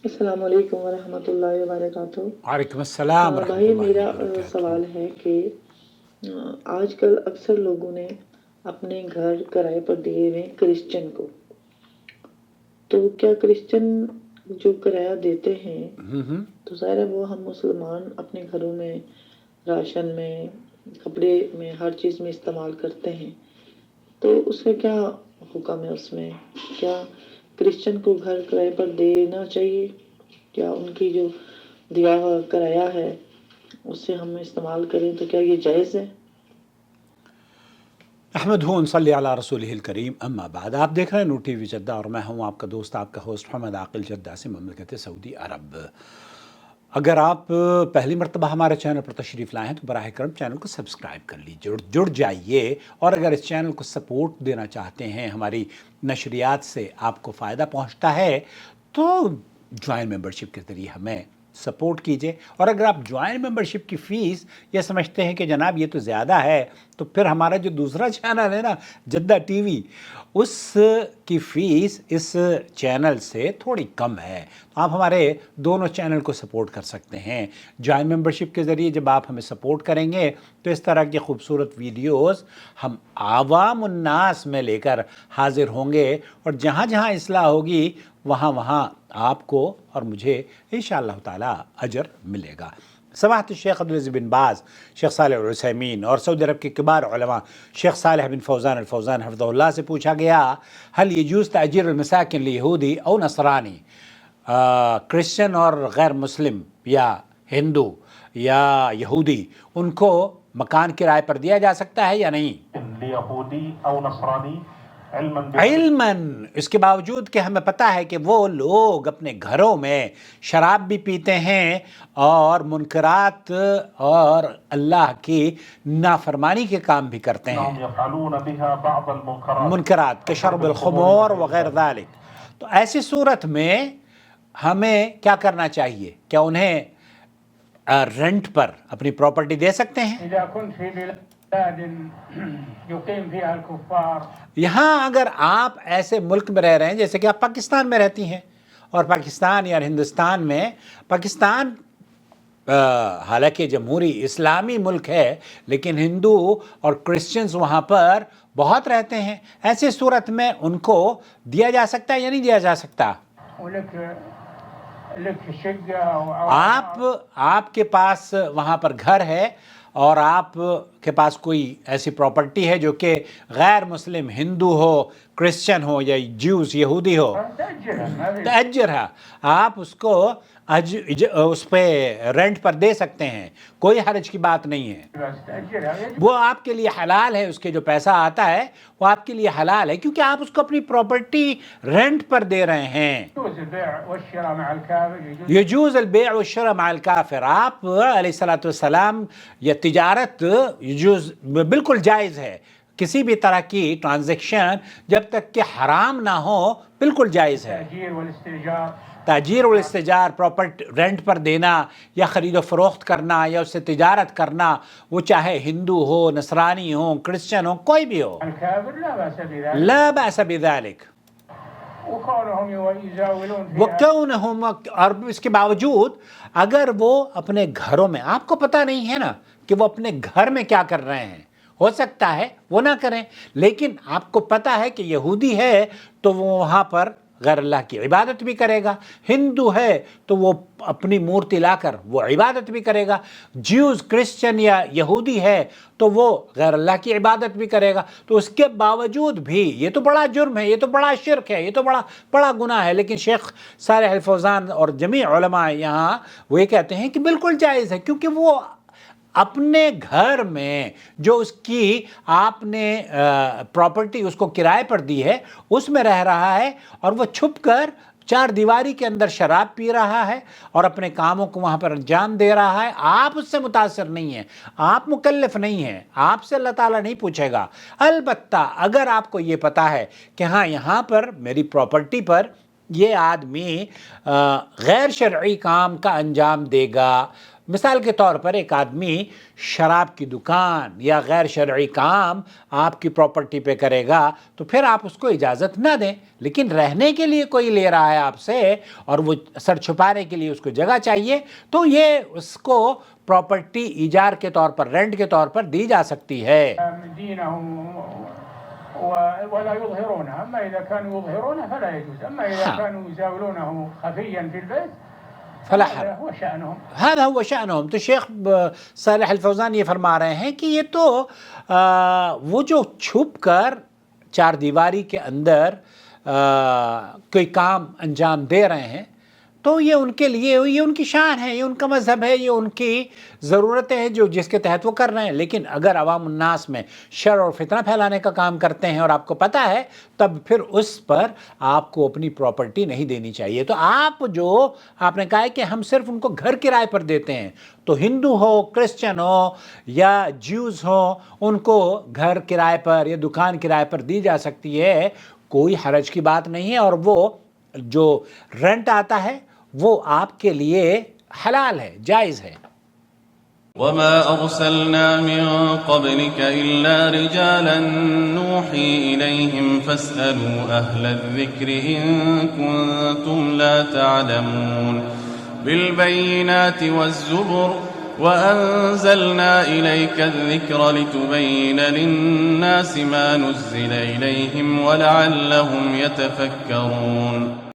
السلام علیکم ورحمۃ اللہ وبرکاتہ۔ وعلیکم السلام ورحمۃ بھائی اللہ میرا وبرکاتہ۔ سوال ہے کہ آج کل اکثر لوگوں نے اپنے گھر کرائے پر دیے ہوئے کرسچن کو، تو کیا کرسچن جو کرایہ دیتے ہیں تو ظاہر ہے وہ ہم مسلمان اپنے گھروں میں راشن میں کپڑے میں ہر چیز میں استعمال کرتے ہیں، تو اس کا کیا حکم ہے؟ اس میں کیا کرسچن کو گھر کرائے پر دینا چاہیے؟ کیا ان کی جو دیا ہوا کرایہ ہے اس سے ہم استعمال کریں تو کیا یہ جائز ہے؟ احمد صلی علی رسولہ الکریم، اما بعد۔ آپ دیکھ رہے ہیں نور ٹی وی جدہ اور میں ہوں آپ کا دوست، آپ کا ہوسٹ محمد عاقل، جدہ سے مملکت سعودی عرب۔ اگر آپ پہلی مرتبہ ہمارے چینل پر تشریف لائے ہیں تو براہ کرم چینل کو سبسکرائب کر لیجیے اور جڑ جائیے، اور اگر اس چینل کو سپورٹ دینا چاہتے ہیں، ہماری نشریات سے آپ کو فائدہ پہنچتا ہے، تو جوائن ممبرشپ کے ذریعے ہمیں سپورٹ کیجئے۔ اور اگر آپ جوائن ممبرشپ کی فیس یہ سمجھتے ہیں کہ جناب یہ تو زیادہ ہے، تو پھر ہمارا جو دوسرا چینل ہے نا جدہ ٹی وی، اس کی فیس اس چینل سے تھوڑی کم ہے، تو آپ ہمارے دونوں چینل کو سپورٹ کر سکتے ہیں۔ جوائن ممبرشپ کے ذریعے جب آپ ہمیں سپورٹ کریں گے تو اس طرح کی خوبصورت ویڈیوز ہم عوام الناس میں لے کر حاضر ہوں گے، اور جہاں جہاں اصلاح ہوگی وہاں وہاں آپ کو اور مجھے انشاءاللہ تعالی اجر ملے گا۔ سماحت الشیخ عبدالعزیز بن باز، شیخ صالح العثیمین اور سعودی عرب کے کبار علماء شیخ صالح بن فوزان الفوزان حفظہ اللہ سے پوچھا گیا، هل يجوز تأجير المساكن ليهودي او نصرانی، کرسچن اور غیر مسلم یا ہندو یا یہودی، ان کو مکان کرائے پر دیا جا سکتا ہے یا نہیں؟ یہودی او نصرانی علماً، اس کے باوجود کہ ہمیں پتہ ہے کہ وہ لوگ اپنے گھروں میں شراب بھی پیتے ہیں اور منکرات اور اللہ کی نافرمانی کے کام بھی کرتے ہیں، یفعلون بها بعض المنکرات منکرات کشرب الخمور وغیر ذالک، تو ایسی صورت میں ہمیں کیا کرنا چاہیے؟ کیا انہیں رینٹ پر اپنی پراپرٹی دے سکتے ہیں؟ إذا كنت في بلاد يقيم فيها الكفار، یہاں اگر آپ ایسے ملک میں رہ رہے ہیں جیسے کہ آپ پاکستان میں رہتی ہیں، اور پاکستان یا ہندوستان میں، پاکستان حالانکہ جمہوری اسلامی ملک ہے لیکن ہندو اور کرسچنز وہاں پر بہت رہتے ہیں، ایسی صورت میں ان کو دیا جا سکتا ہے یا نہیں دیا جا سکتا؟ لك شقة أو آپ کے پاس وہاں پر گھر ہے اور آپ کے پاس کوئی ایسی پراپرٹی ہے جو کہ غیر مسلم ہندو ہو، کرسچن ہو یا جیوز یہودی ہو، تأجر ہے، آپ اس کو اس پہ رینٹ پر دے سکتے ہیں، کوئی حرج کی بات نہیں ہے، وہ آپ کے لیے حلال ہے، اس کے جو پیسہ آتا ہے وہ آپ کے لیے حلال ہے، کیونکہ آپ اس کو اپنی پراپرٹی رینٹ پر دے رہے ہیں۔ يجوز البيع والشراء مع الكافر، یجوز البیع والشراء مع الکافر، آپ علیہ الصلاۃ والسلام، یہ تجارت یجوز بالکل جائز ہے، کسی بھی طرح کی ٹرانزیکشن جب تک کہ حرام نہ ہو بالکل جائز ہے۔ التأجير والاستئجار، تاجیر و استجار، پراپرٹی رینٹ پر دینا یا خرید و فروخت کرنا یا اس سے تجارت کرنا، وہ چاہے ہندو ہو، نصرانی ہو، کرسچن ہو، کوئی بھی ہو، الكافر لا بأس بذلك. لا بأس بذلك۔ وكونهم يزاولون فيها، وَكَوْنَهُمْ، اور اس کے باوجود اگر وہ اپنے گھروں میں، آپ کو پتہ نہیں ہے نا کہ وہ اپنے گھر میں کیا کر رہے ہیں، ہو سکتا ہے وہ نہ کریں، لیکن آپ کو پتہ ہے کہ یہودی ہے تو وہ وہاں پر غیر اللہ کی عبادت بھی کرے گا، ہندو ہے تو وہ اپنی مورتی لا کر وہ عبادت بھی کرے گا، جیوز کرسچن یا یہودی ہے تو وہ غیر اللہ کی عبادت بھی کرے گا، تو اس کے باوجود بھی یہ تو بڑا جرم ہے، یہ تو بڑا شرک ہے، یہ تو بڑا گناہ ہے، لیکن شیخ صالح الفوزان اور جمیع علماء یہاں وہ یہ کہتے ہیں کہ بالکل جائز ہے، کیونکہ وہ اپنے گھر میں جو اس کی آپ نے پراپرٹی اس کو کرائے پر دی ہے اس میں رہ رہا ہے، اور وہ چھپ کر چار دیواری کے اندر شراب پی رہا ہے اور اپنے کاموں کو وہاں پر انجام دے رہا ہے، آپ اس سے متاثر نہیں ہیں، آپ مکلف نہیں ہیں، آپ سے اللہ تعالیٰ نہیں پوچھے گا۔ البتہ اگر آپ کو یہ پتہ ہے کہ ہاں یہاں پر میری پراپرٹی پر یہ آدمی غیر شرعی کام کا انجام دے گا، مثال کے طور پر ایک آدمی شراب کی دکان یا غیر شرعی کام آپ کی پراپرٹی پہ کرے گا تو پھر آپ اس کو اجازت نہ دیں، لیکن رہنے کے لیے کوئی لے رہا ہے آپ سے اور وہ سر چھپانے کے لیے اس کو جگہ چاہیے تو یہ اس کو پراپرٹی ایجار کے طور پر، رینٹ کے طور پر دی جا سکتی ہے۔ ولا يظهرونها، أما إذا كانوا يظهرونها فلا يجوز، أما إذا كانوا يزاولونه خفيا في البيت فلا هذا هو شأنهم۔ هذا هو شأنهم۔ تو شیخ صالح الفوزان یہ فرما رہے ہیں کہ یہ تو وہ جو چھپ کر چار دیواری کے اندر کوئی کام انجام دے رہے ہیں تو یہ ان کے لیے، یہ ان کی شان ہے، یہ ان کا مذہب ہے، یہ ان کی ضرورتیں ہیں جو جس کے تحت وہ کر رہے ہیں۔ لیکن اگر عوام الناس میں شر اور فتنہ پھیلانے کا کام کرتے ہیں اور آپ کو پتہ ہے، تب پھر اس پر آپ کو اپنی پراپرٹی نہیں دینی چاہیے۔ تو آپ نے کہا ہے کہ ہم صرف ان کو گھر کرائے پر دیتے ہیں، تو ہندو ہو، کرسچن ہو یا جیوز ہو، ان کو گھر کرائے پر یا دکان کرائے پر دی جا سکتی ہے، کوئی حرج کی بات نہیں ہے، اور وہ جو رینٹ آتا ہے وہ آپ کے لیے حلال ہے، جائز ہے۔ وما أرسلنا من قبلك إلا رجالا نوحي إليهم فاسألوا أهل الذكر إن كنتم لا تعلمون بالبينات والزبر وأنزلنا إليك الذكر لتبين للناس ما نزل إليهم ولعلهم يتفكرون۔